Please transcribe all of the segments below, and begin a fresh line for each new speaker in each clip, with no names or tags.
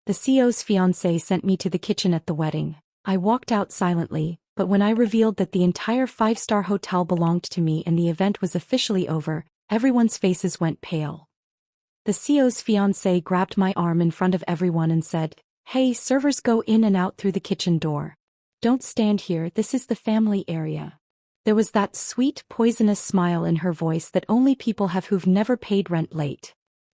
The CEO's fiancée sent me to the kitchen at the wedding. I walked out silently, but when I revealed that the entire five-star hotel belonged to me and the event was officially over, everyone's faces went pale. The CEO's fiancée grabbed my arm in front of everyone and said, "Hey, servers, go in and out through the kitchen door. Don't stand here, this is the family area." There was that sweet, poisonous smile in her voice that only people have who've never paid rent late.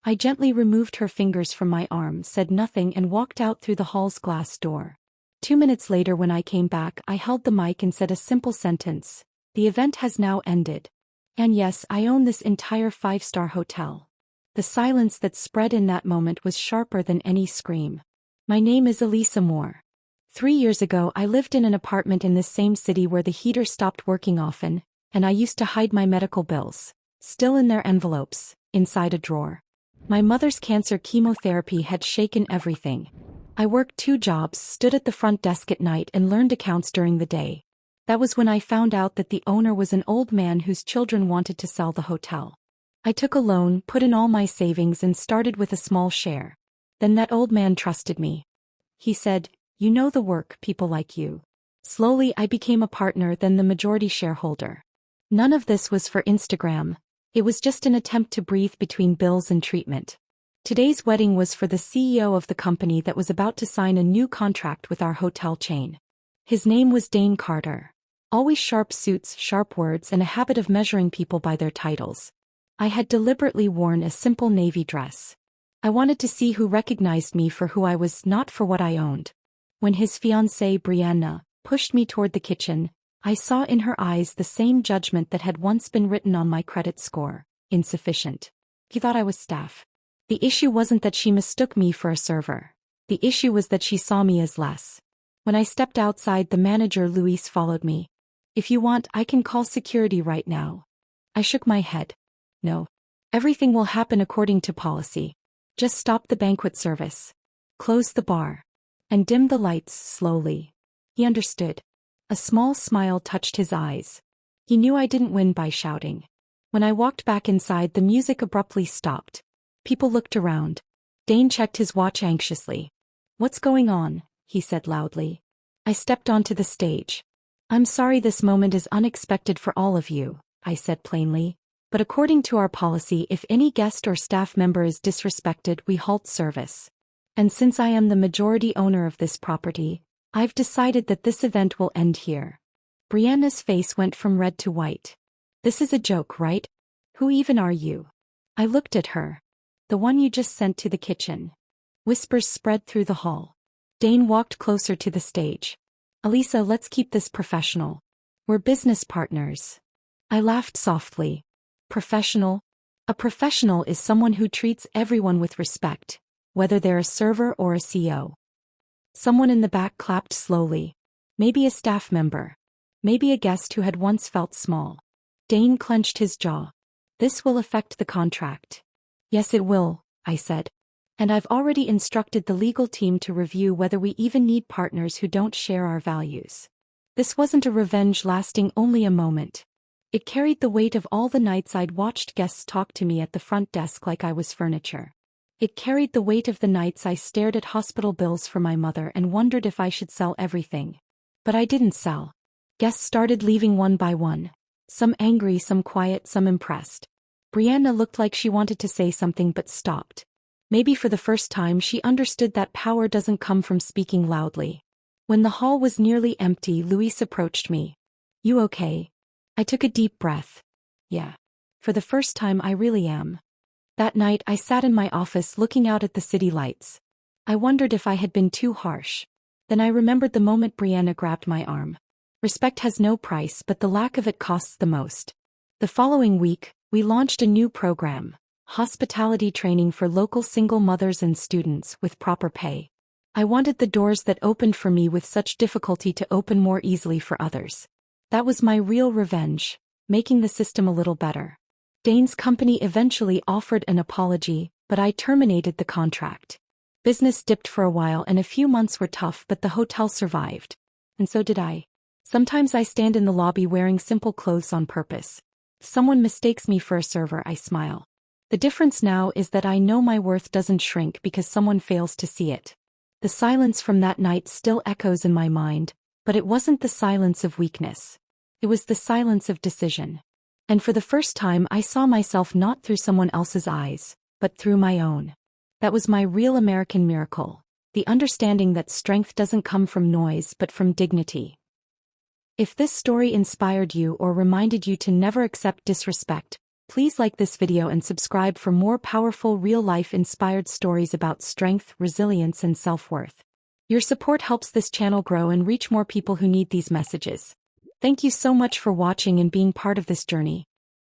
I gently removed her fingers from my arm, said nothing, and walked out through the hall's glass door. 2 minutes later, when I came back, I held the mic and said a simple sentence: "The event has now ended. And yes, I own this entire five-star hotel." The silence that spread in that moment was sharper than any scream. My name is Alisa Moore. 3 years ago, I lived in an apartment in this same city where the heater stopped working often, and I used to hide my medical bills, still in their envelopes, inside a drawer. My mother's cancer chemotherapy had shaken everything. I worked 2 jobs, stood at the front desk at night, and learned accounts during the day. That was when I found out that the owner was an old man whose children wanted to sell the hotel. I took a loan, put in all my savings, and started with a small share. Then that old man trusted me. He said, "You know the work, people like you." Slowly I became a partner, then the majority shareholder. None of this was for Instagram. It was just an attempt to breathe between bills and treatment. Today's wedding was for the CEO of the company that was about to sign a new contract with our hotel chain. His name was Dane Carter. Always sharp suits, sharp words, and a habit of measuring people by their titles. I had deliberately worn a simple navy dress. I wanted to see who recognized me for who I was, not for what I owned. When his fiancée, Brianna, pushed me toward the kitchen, I saw in her eyes the same judgment that had once been written on my credit score: insufficient. He thought I was staff. The issue wasn't that she mistook me for a server. The issue was that she saw me as less. When I stepped outside, the manager, Luis, followed me. "If you want, I can call security right now." I shook my head. "No. Everything will happen according to policy. Just stop the banquet service. Close the bar. And dim the lights slowly." He understood. A small smile touched his eyes. He knew I didn't win by shouting. When I walked back inside, the music abruptly stopped. People looked around. Dane checked his watch anxiously. "What's going on?" he said loudly. I stepped onto the stage. "I'm sorry this moment is unexpected for all of you," I said plainly. "But according to our policy, if any guest or staff member is disrespected, we halt service. And since I am the majority owner of this property, I've decided that this event will end here." Brianna's face went from red to white. "This is a joke, right? Who even are you?" I looked at her. "The one you just sent to the kitchen." Whispers spread through the hall. Dane walked closer to the stage. "Alisa, let's keep this professional. We're business partners." I laughed softly. Professional? A professional is someone who treats everyone with respect, whether they're a server or a CEO. Someone in the back clapped slowly. Maybe a staff member. Maybe a guest who had once felt small. Dane clenched his jaw. "This will affect the contract." "Yes, it will," I said. "And I've already instructed the legal team to review whether we even need partners who don't share our values." This wasn't a revenge lasting only a moment. It carried the weight of all the nights I'd watched guests talk to me at the front desk like I was furniture. It carried the weight of the nights I stared at hospital bills for my mother and wondered if I should sell everything. But I didn't sell. Guests started leaving one by one. Some angry, some quiet, some impressed. Brianna looked like she wanted to say something but stopped. Maybe for the first time she understood that power doesn't come from speaking loudly. When the hall was nearly empty, Luis approached me. "You okay?" I took a deep breath. "Yeah. For the first time, I really am." That night I sat in my office looking out at the city lights. I wondered if I had been too harsh. Then I remembered the moment Brianna grabbed my arm. Respect has no price, but the lack of it costs the most. The following week, we launched a new program, hospitality training for local single mothers and students with proper pay. I wanted the doors that opened for me with such difficulty to open more easily for others. That was my real revenge, making the system a little better. Dane's company eventually offered an apology, but I terminated the contract. Business dipped for a while and a few months were tough, but the hotel survived. And so did I. Sometimes I stand in the lobby wearing simple clothes on purpose. If someone mistakes me for a server, I smile. The difference now is that I know my worth doesn't shrink because someone fails to see it. The silence from that night still echoes in my mind, but it wasn't the silence of weakness. It was the silence of decision. And for the first time I saw myself not through someone else's eyes, but through my own. That was my real American miracle, the understanding that strength doesn't come from noise but from dignity. If this story inspired you or reminded you to never accept disrespect, please like this video and subscribe for more powerful real-life inspired stories about strength, resilience, and self-worth. Your support helps this channel grow and reach more people who need these messages. Thank you so much for watching and being part of this journey.